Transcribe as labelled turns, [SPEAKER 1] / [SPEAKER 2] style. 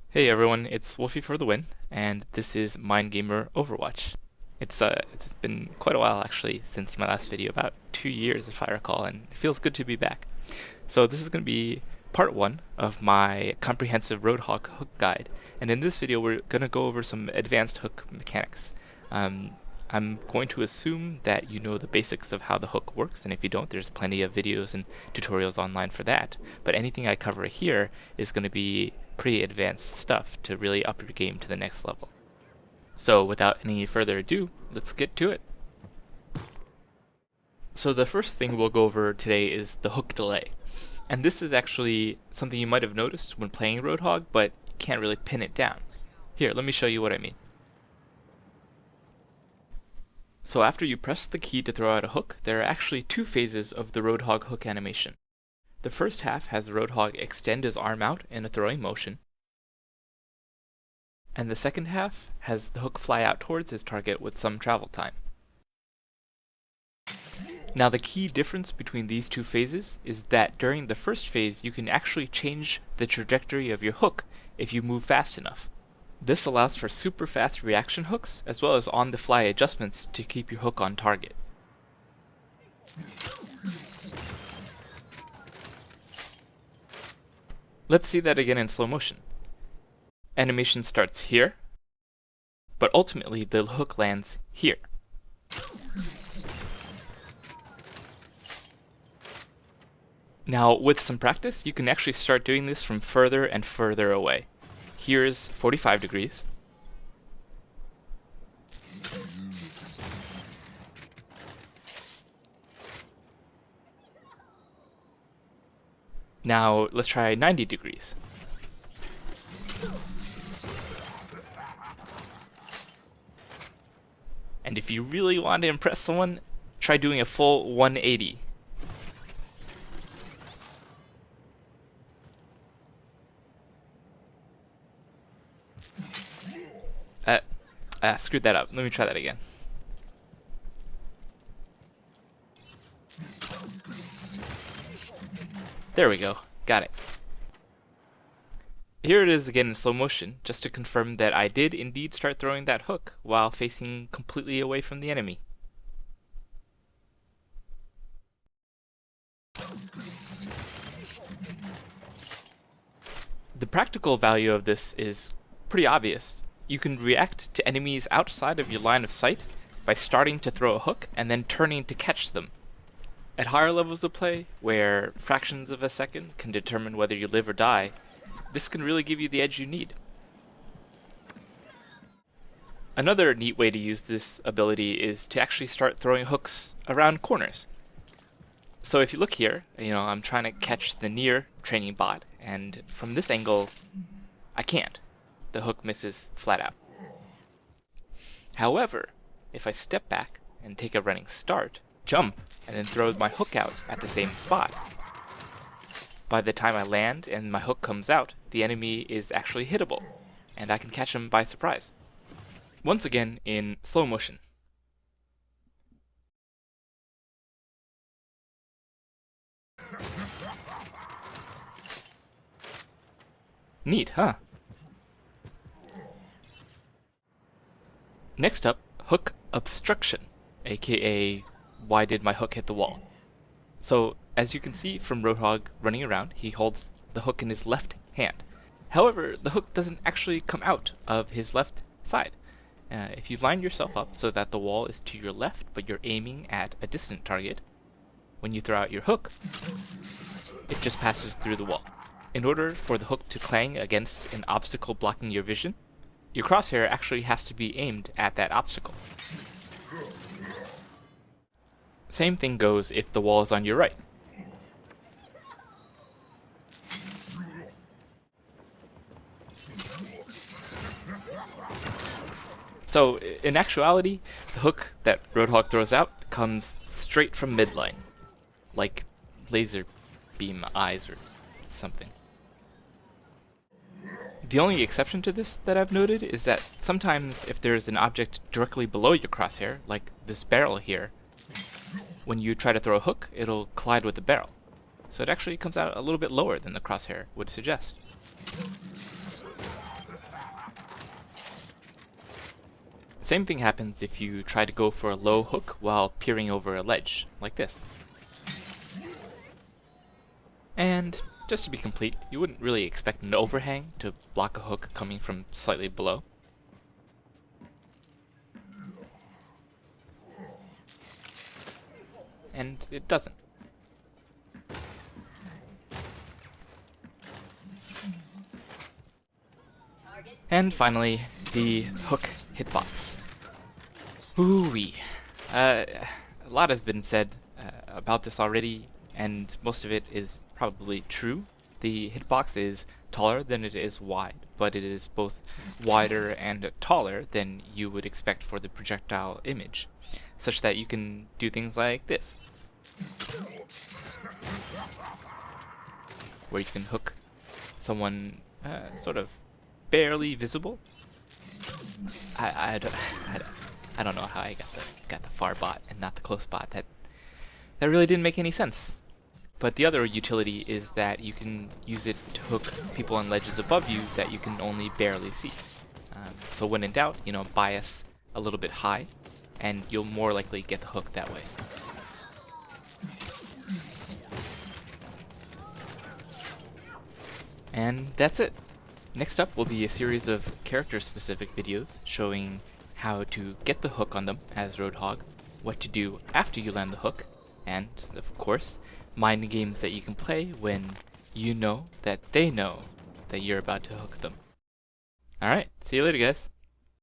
[SPEAKER 1] Hey everyone, it's Wolfie for the win, and this is Mindgamer Overwatch. It's been quite a while actually since my last video, about 2 years if I recall, and it feels good to be back. So this is going to be part one of my comprehensive Roadhog hook guide, and in this video we're going to go over some advanced hook mechanics. I'm going to assume that you know the basics of how the hook works, and if you don't, there's plenty of videos and tutorials online for that. But anything I cover here is going to be pretty advanced stuff to really up your game to the next level. So without any further ado, let's get to it. So the first thing we'll go over today is the hook delay. And this is actually something you might have noticed when playing Roadhog, but you can't really pin it down. Here, let me show you what I mean. So after you press the key to throw out a hook, there are actually two phases of the Roadhog hook animation. The first half has the Roadhog extend his arm out in a throwing motion, and the second half has the hook fly out towards his target with some travel time. Now the key difference between these two phases is that during the first phase you can actually change the trajectory of your hook if you move fast enough. This allows for super fast reaction hooks as well as on-the-fly adjustments to keep your hook on target. Let's see that again in slow motion. Animation starts here, but ultimately the hook lands here. Now with some practice you can actually start doing this from further and further away. Here's 45 degrees. Now let's try 90 degrees. And if you really want to impress someone, try doing a full 180. Screwed that up. Let me try that again. There we go. Got it. Here it is again in slow motion, just to confirm that I did indeed start throwing that hook while facing completely away from the enemy. The practical value of this is pretty obvious. You can react to enemies outside of your line of sight by starting to throw a hook and then turning to catch them. At higher levels of play, where fractions of a second can determine whether you live or die, this can really give you the edge you need. Another neat way to use this ability is to actually start throwing hooks around corners. So if you look here, I'm trying to catch the near training bot, and from this angle, I can't. The hook misses flat out. However, if I step back and take a running start, jump, and then throw my hook out at the same spot, by the time I land and my hook comes out, the enemy is actually hittable, and I can catch him by surprise. Once again in slow motion. Neat, huh? Next up, hook obstruction, aka why did my hook hit the wall? So as you can see from Roadhog running around, he holds the hook in his left hand. However, the hook doesn't actually come out of his left side. If you line yourself up so that the wall is to your left but you're aiming at a distant target, when you throw out your hook, it just passes through the wall. In order for the hook to clang against an obstacle blocking your vision, your crosshair actually has to be aimed at that obstacle. Same thing goes if the wall is on your right. So in actuality, the hook that Roadhog throws out comes straight from midline, like laser beam eyes or something. The only exception to this that I've noted is that sometimes if there's an object directly below your crosshair, like this barrel here, when you try to throw a hook, it'll collide with the barrel. So it actually comes out a little bit lower than the crosshair would suggest. same thing happens if you try to go for a low hook while peering over a ledge, like this. And just to be complete, you wouldn't really expect an overhang to block a hook coming from slightly below. And it doesn't. And finally, the hook hitbox. Ooh-wee. A lot has been said about this already, and most of it is probably true. The hitbox is taller than it is wide, but it is both wider and taller than you would expect for the projectile image, such that you can do things like this, where you can hook someone sort of barely visible. I don't know how I got the far bot and not the close bot. That really didn't make any sense. But the other utility is that you can use it to hook people on ledges above you that you can only barely see. So when in doubt, bias a little bit high, and you'll more likely get the hook that way. And that's it. Next up will be a series of character-specific videos showing how to get the hook on them as Roadhog, what to do after you land the hook, and, of course, mind games that you can play when you know that they know that you're about to hook them. Alright, see you later guys.